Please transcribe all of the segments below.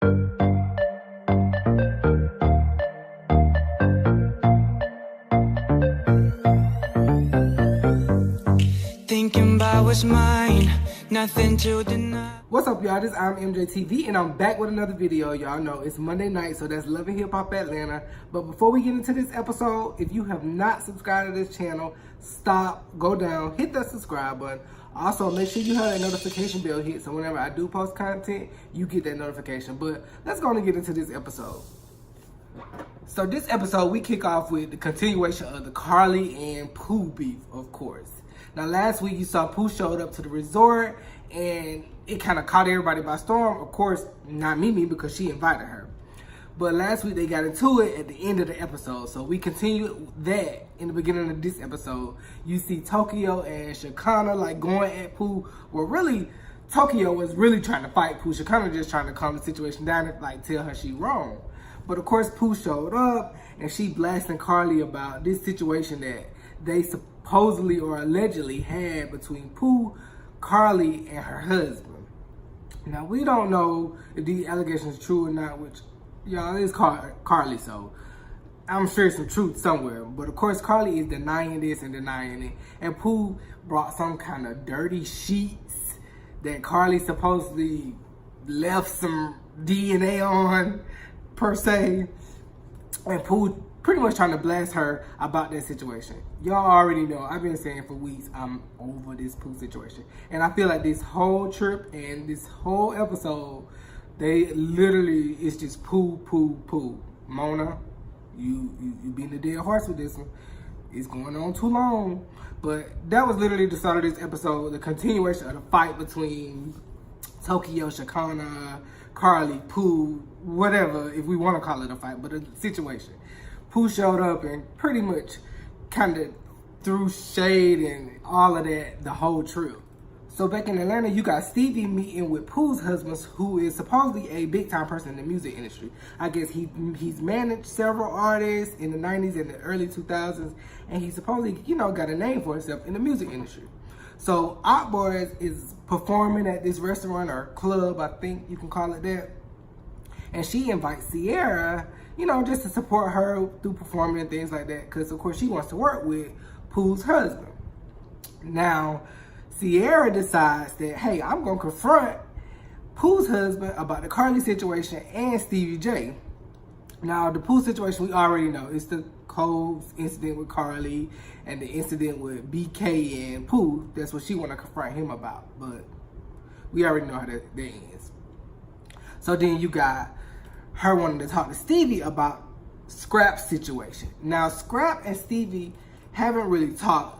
Thinking about what's mine, nothing to deny. What's up, y'all? This I'm MJTV, and I'm back with another video. Y'all know it's Monday night, so that's Love and Hip Hop Atlanta. But before we get into this episode, if you have not subscribed to this channel, stop, go down, hit that subscribe button. Also, make sure you have that notification bell hit, so whenever I do post content, you get that notification. But let's go and get into this episode. So this episode, we kick off with the continuation of the Karlie and Pooh beef, of course. Now, last week, you saw Pooh showed up to the resort, and it kind of caught everybody by storm. Of course, not Mimi, because she invited her. But last week, they got into it at the end of the episode. So we continue that in the beginning of this episode. You see Tokyo and Shekinah, like, going at Pooh. Well, really, Tokyo was really trying to fight Pooh. Shekinah just trying to calm the situation down and, like, tell her she wrong. But, of course, Pooh showed up, and she blasting Karlie about this situation that they supposedly or allegedly had between Pooh, Karlie, and her husband. Now, we don't know if these allegations are true or not, which, y'all, it's Karlie, so I'm sure some truth somewhere. But, of course, Karlie is denying this and denying it. And Pooh brought some kind of dirty sheets that Karlie supposedly left some DNA on, per se. And Pooh pretty much trying to blast her about that situation. Y'all already know, I've been saying for weeks, I'm over this Pooh situation. And I feel like this whole trip and this whole episode, they literally, it's just Pooh, Pooh, Pooh. Mona, you being the dead horse with this one. It's going on too long. But that was literally the start of this episode, the continuation of the fight between Tokyo, Shekinah, Karlie, Pooh, whatever, if we want to call it a fight, but a situation. Pooh showed up and pretty much kind of threw shade and all of that the whole trip. So back in Atlanta, you got Stevie meeting with Pooh's husband, who is supposedly a big-time person in the music industry. I guess he's managed several artists in the 90s and the early 2000s, and he supposedly, got a name for himself in the music industry. So Boys is performing at this restaurant or club, I think you can call it that. And she invites Sierra, just to support her through performing and things like that. Because, of course, she wants to work with Pooh's husband. Now, Sierra decides that, hey, I'm going to confront Pooh's husband about the Karlie situation and Stevie J. Now, the Pooh situation, we already know. It's the Cole's incident with Karlie and the incident with BK and Pooh. That's what she want to confront him about. But we already know how that ends. So then you got her wanting to talk to Stevie about Scrap's situation. Now, Scrap and Stevie haven't really talked.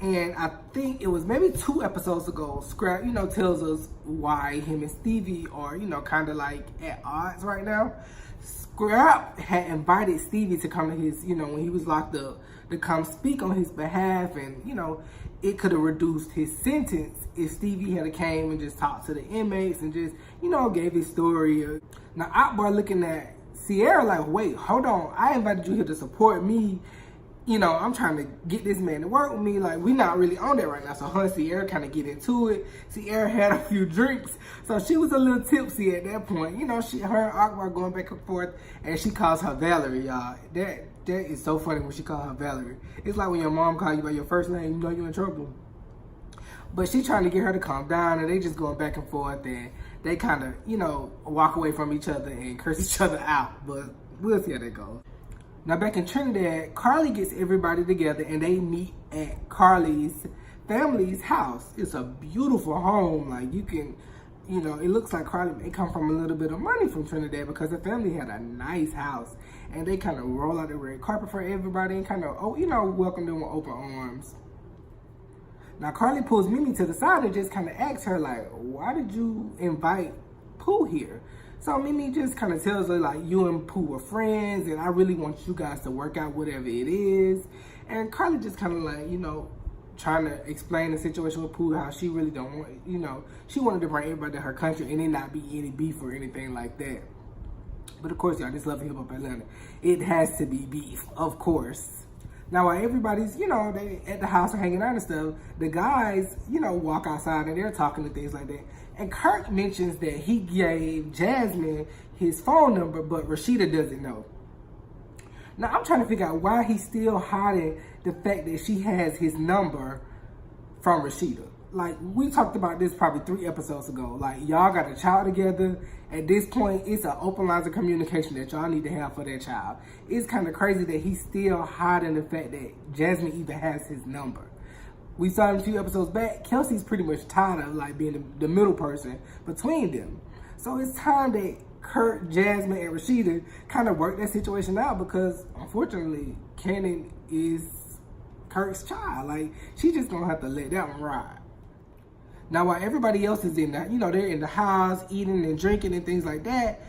And I think it was maybe 2 episodes ago, Scrap, tells us why him and Stevie are, kind of like at odds right now. Scrap had invited Stevie to come to his, when he was locked up, to come speak on his behalf. And, it could have reduced his sentence if Stevie had came and just talked to the inmates and just, gave his story. Now, Akbar looking at Sierra like, wait, hold on. I invited you here to support me. I'm trying to get this man to work with me. Like, we not really on that right now. So her and Sierra kind of get into it. Sierra had a few drinks. So she was a little tipsy at that point. Her and Akbar going back and forth. And she calls her Valerie, y'all. That is so funny when she calls her Valerie. It's like when your mom calls you by your first name, you're in trouble. But she trying to get her to calm down, and they just going back and forth, and they kind of, walk away from each other and curse each other out. But we'll see how that goes. Now, back in Trinidad, Karlie gets everybody together, and they meet at Karlie's family's house. It's a beautiful home. Like, you can, it looks like Karlie may come from a little bit of money from Trinidad because the family had a nice house. And they kind of roll out the red carpet for everybody and kind of, welcome them with open arms. Now, Karlie pulls Mimi to the side and just kind of asks her, like, why did you invite Pooh here? So Mimi just kind of tells her, like, you and Pooh are friends, and I really want you guys to work out whatever it is. And Karlie just kind of like, trying to explain the situation with Pooh, how she really don't want, she wanted to bring everybody to her country and it not be any beef or anything like that. But of course, y'all, this Love and Hip Hop Atlanta, it has to be beef, of course. Now, while everybody's, they at the house or hanging out and stuff, the guys, walk outside and they're talking and things like that. And Kurt mentions that he gave Jasmine his phone number, but Rashida doesn't know. Now, I'm trying to figure out why he's still hiding the fact that she has his number from Rashida. Like, we talked about this probably 3 episodes ago. Like, y'all got a child together. At this point, it's an open lines of communication that y'all need to have for that child. It's kind of crazy that he's still hiding the fact that Jasmine even has his number. We saw in a few episodes back, Kelsey's pretty much tired of like being the middle person between them. So it's time that Kurt, Jasmine, and Rashida kind of work that situation out, because unfortunately, Cannon is Kurt's child. Like, she just gonna have to let that one ride. Now, while everybody else is in the, they're in the house eating and drinking and things like that,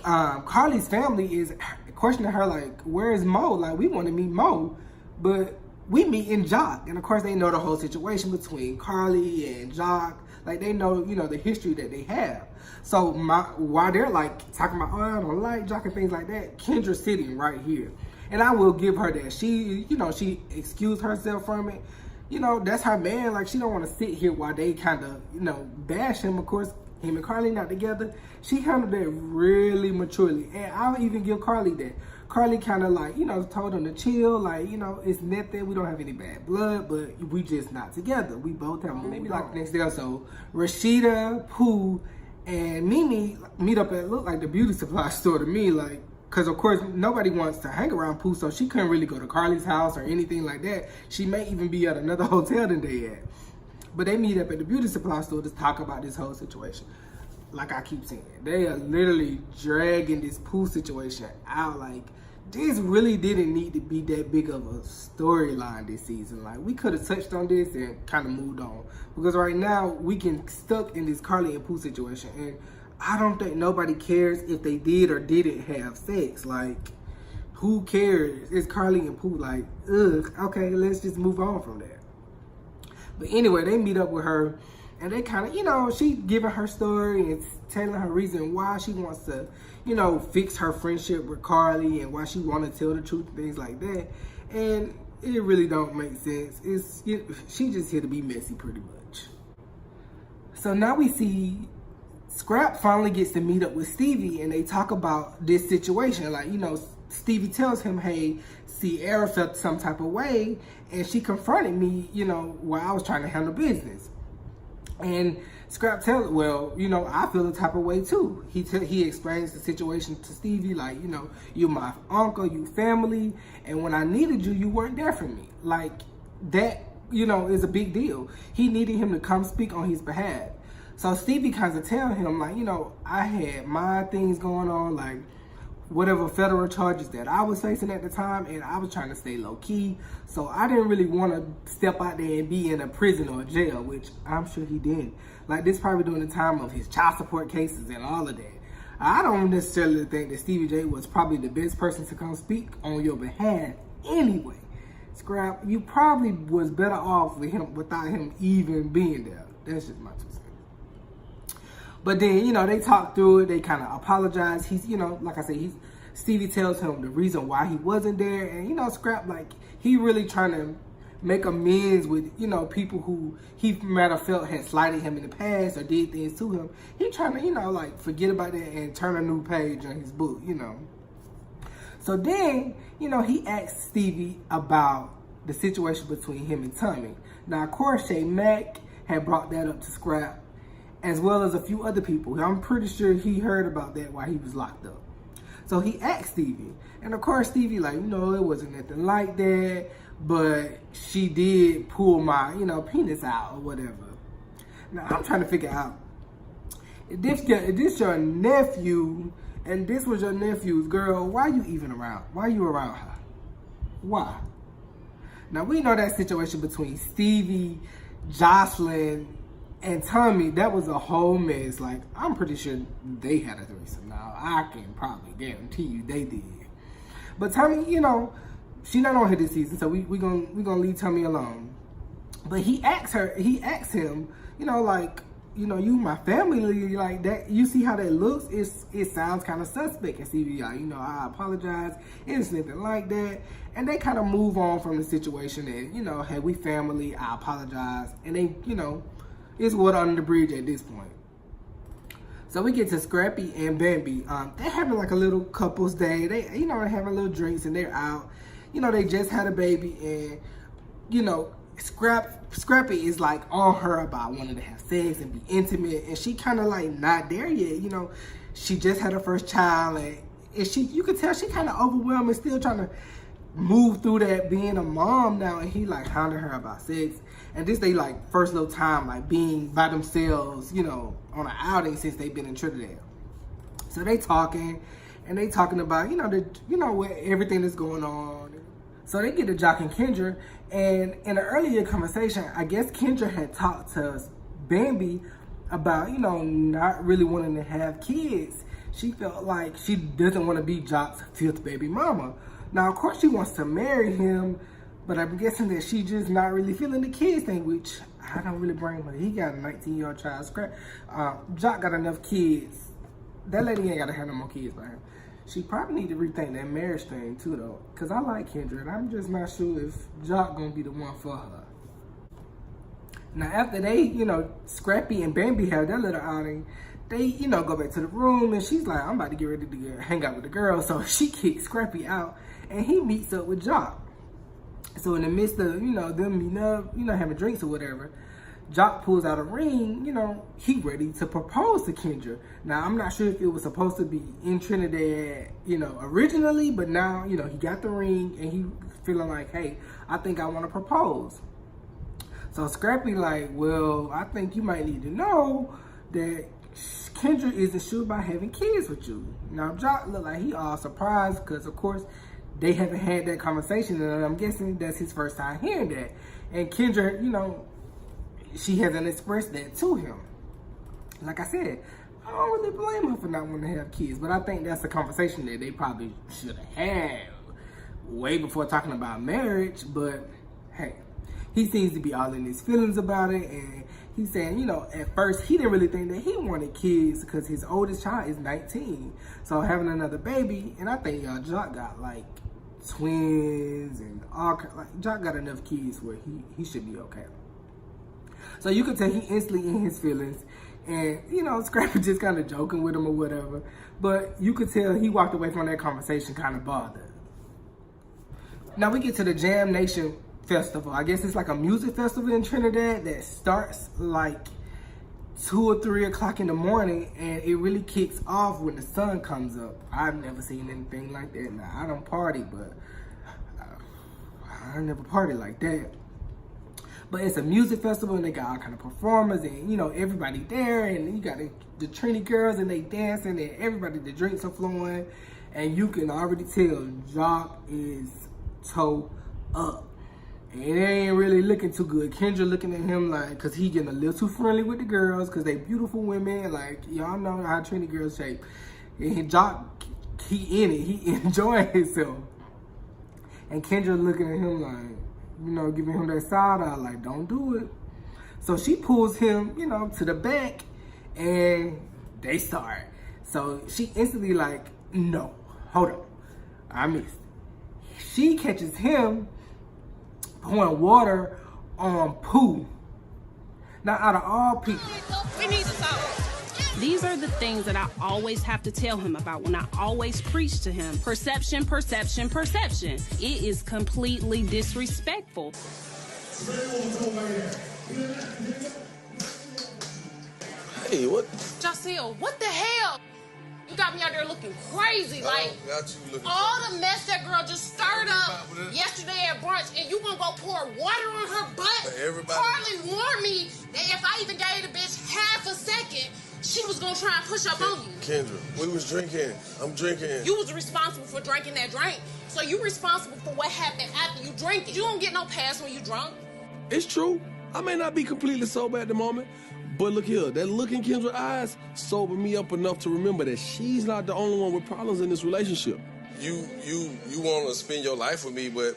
Karlie's family is questioning her like, where is Mo? Like, we want to meet Mo, but we meet in Joc. And of course, they know the whole situation between Karlie and Joc. Like, they know, the history that they have. So while they're like talking about, oh, I don't like Joc and things like that, Kendra's sitting right here. And I will give her that. She, she excused herself from it. That's her man. Like, she don't want to sit here while they kind of, bash him. Of course, him and Karlie not together. She handled that really maturely. And I'll even give Karlie that. Karlie kind of like, told him to chill. Like, it's nothing. We don't have any bad blood, but we just not together. We both have maybe like the next day or so. Rashida, Pooh, and Mimi meet up at, look like the beauty supply store to me. Like, because, of course, nobody wants to hang around Pooh, so she couldn't really go to Karlie's house or anything like that. She may even be at another hotel than they at. But they meet up at the beauty supply store to talk about this whole situation. Like I keep saying, they are literally dragging this Pooh situation out. Like, this really didn't need to be that big of a storyline this season. Like, we could have touched on this and kind of moved on. Because right now, we get stuck in this Karlie and Pooh situation. And I don't think nobody cares if they did or didn't have sex. Like, who cares? It's Karlie and Pooh. Like, ugh, okay, let's just move on from that. But anyway, they meet up with her, and they kind of, she giving her story and telling her reason why she wants to, fix her friendship with Karlie and why she want to tell the truth and things like that. And it really don't make sense. She just here to be messy pretty much. So now we see Scrap finally gets to meet up with Stevie, and they talk about this situation. Like, Stevie tells him, hey, Sierra felt some type of way, and she confronted me, while I was trying to handle business. And Scrap tells, well, I feel the type of way too. He explains the situation to Stevie, like, you're my uncle, you family, and when I needed you, you weren't there for me. Like, that, is a big deal. He needed him to come speak on his behalf. So Stevie kind of tell him, like, I had my things going on, like, whatever federal charges that I was facing at the time, and I was trying to stay low-key. So I didn't really want to step out there and be in a prison or a jail, which I'm sure he did. Like, this probably during the time of his child support cases and all of that. I don't necessarily think that Stevie J was probably the best person to come speak on your behalf anyway. Scrap, you probably was better off with him without him even being there. That's just my 2 cents. But then, they talk through it. They kind of apologize. He's, like I said, Stevie tells him the reason why he wasn't there. And, Scrap, like, he really trying to make amends with, people who he might have felt had slighted him in the past or did things to him. He trying to, like, forget about that and turn a new page on his book, So then, he asks Stevie about the situation between him and Tommy. Now, of course, Shay Mack had brought that up to Scrap, as well as a few other people. I'm pretty sure he heard about that while he was locked up. So he asked Stevie. And of course, Stevie like, it wasn't nothing like that, but she did pull my, penis out or whatever. Now, I'm trying to figure out, if this your nephew, and this was your nephew's girl, why you even around? Why you around her? Why? Now, we know that situation between Stevie, Jocelyn, and Tommy, that was a whole mess. Like, I'm pretty sure they had a threesome. Now, I can probably guarantee you they did. But Tommy, she not on here this season, so we gonna leave Tommy alone. But he asks him, like, you know, you my family like that. You see how that looks? It sounds kind of suspect. And Stevie, you know, I apologize. It's nothing like that. And they kind of move on from the situation and, you know, hey, we family. I apologize. And they, you know, it's water under the bridge at this point. So we get to Scrappy and Bambi. They're having like a little couples day. They, you know, they're having little drinks and they're out. You know, they just had a baby and, you know, Scrappy is like on her about wanting to have sex and be intimate, and she kind of like not there yet. You know, she just had her first child, and she, you could tell she kind of overwhelmed and still trying to move through that being a mom now. And he like hounding her about sex, and this they like first little time like being by themselves, you know, on an outing since they've been in Trinidad. So they talking, and they talking about what everything that's going on. So they get to Joc and Kendra, and in an earlier conversation, I guess Kendra had talked to Bambi about, you know, not really wanting to have kids. She felt like she doesn't want to be Joc's 5th baby mama. Now, of course, she wants to marry him, but I'm guessing that she's just not really feeling the kids thing, which I don't really blame her. He got a 19-year-old child. Joc got enough kids. That lady ain't got to have no more kids by him. She probably need to rethink that marriage thing too, though, because I like Kendra, and I'm just not sure if Joc gonna be the one for her. Now, after they, you know, Scrappy and Bambi have their little outing, they, you know, go back to the room, and she's like, I'm about to get ready to hang out with the girls, so she kicks Scrappy out, and he meets up with Joc. So in the midst of, you know, them meeting up, you know, having drinks or whatever, Joc pulls out a ring, you know, he ready to propose to Kendra. Now, I'm not sure if it was supposed to be in Trinidad, you know, originally, but now, you know, he got the ring and he feeling like, hey, I think I want to propose. So Scrappy like, well, I think you might need to know that Kendra isn't sure about having kids with you. Now, Joc look like he all surprised because, of course, they haven't had that conversation, and I'm guessing that's his first time hearing that. And Kendra, you know, she hasn't expressed that to him. Like I said, I don't really blame her for not wanting to have kids, but I think that's a conversation that they probably should have had way before talking about marriage. But hey, he seems to be all in his feelings about it, and he's saying, you know, at first he didn't really think that he wanted kids because his oldest child is 19. So having another baby, and I think Joc got like twins and all, like Joc got enough kids where he should be okay. So you could tell he instantly in his feelings, and, you know, Scrappy just kind of joking with him or whatever. But you could tell he walked away from that conversation kind of bothered. Now we get to the Jam Nation Festival. I guess it's like a music festival in Trinidad that starts like 2 or 3 o'clock in the morning, and it really kicks off when the sun comes up. I've never seen anything like that. Now, I don't party, but I never partied like that. But it's a music festival, and they got all kind of performers, and, you know, everybody there, and you got the Trini girls, and they dancing, and everybody, the drinks are flowing, and you can already tell Joc is toe up. And it ain't really looking too good. Kendra looking at him like, because he getting a little too friendly with the girls, because they beautiful women, like, y'all know how Trini girls shape. And Joc, he in it, he enjoying himself. And Kendra looking at him like, you know, giving him that side eye, like, don't do it. So she pulls him, you know, to the back, and they start. So she instantly like, no, hold on, I missed. She catches him pouring water on Pooh. Now, out of all people, we need to talk. These are the things that I always have to tell him about when I always preach to him. Perception, perception, perception. It is completely disrespectful. Hey, what? Jocel, what the hell? You got me out there looking crazy. Like, got you looking all the mess that girl just stirred up yesterday at brunch, and you gonna go pour water on her butt? Everybody. Karlie warned me that if I even gave the bitch half a second, she was gonna try and push up on you. Kendra, we was drinking. I'm drinking. You was responsible for drinking that drink. So you responsible for what happened after you drink it. You don't get no pass when you drunk. It's true. I may not be completely sober at the moment, but look here, that look in Kendra's eyes sobered me up enough to remember that she's not the only one with problems in this relationship. You want to spend your life with me, but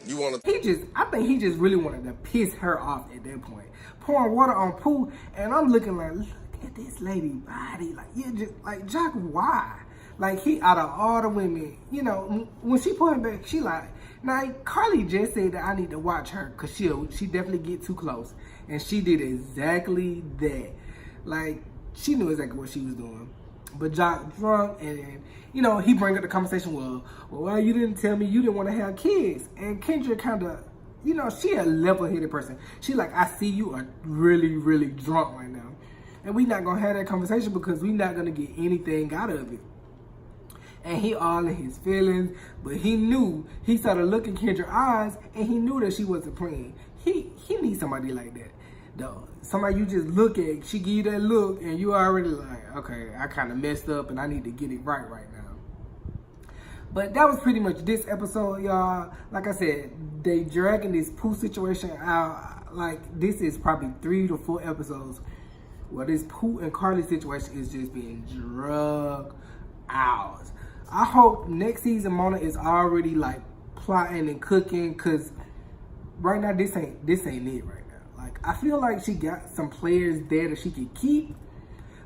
You want to? I think he just really wanted to piss her off at that point. Pouring water on Pooh, and I'm looking like, look at this lady body. Like, you just, like, Joc, why? Like, he, out of all the women, you know, when she put him back, she like, now, Karlie just said that I need to watch her, because she definitely get too close. And she did exactly that. Like, she knew exactly what she was doing. But Joc drunk, and you know, he bring up the conversation, well, why you didn't tell me you didn't want to have kids? And Kendra kind of, you know, she a level-headed person. She like, I see you are really, really drunk right now. And we not going to have that conversation because we not going to get anything out of it. And he all in his feelings, but he knew, he started looking Kendra's eyes, and he knew that she wasn't playing. He needs somebody like that, though. Somebody you just look at, she give you that look, and you already like, okay, I kind of messed up, and I need to get it right now. But that was pretty much this episode, y'all. Like I said, they dragging this Pooh situation out. Like, this is probably 3 to 4 episodes where this Pooh and Karlie situation is just being dragged out. I hope next season Mona is already like plotting and cooking, cause right now this ain't it right now. Like, I feel like she got some players there that she could keep,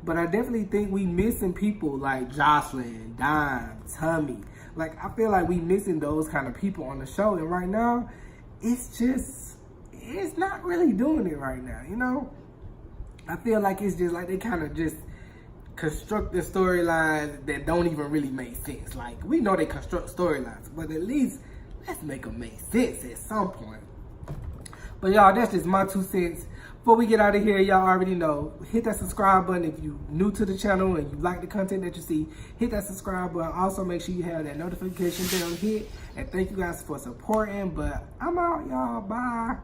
but I definitely think we missing people like Jocelyn, Dime, Tommy. Like, I feel like we missing those kind of people on the show, and right now it's not really doing it right now, you know? I feel like it's just like they kind of just construct the storylines that don't even really make sense. Like, we know they construct storylines, but at least let's make them make sense at some point. But y'all, that's just my 2 cents. Before we get out of here, y'all already know, hit that subscribe button if you new to the channel and you like the content that you see. Hit that subscribe button. Also, make sure you have that notification bell hit. And thank you guys for supporting. But I'm out, y'all. Bye.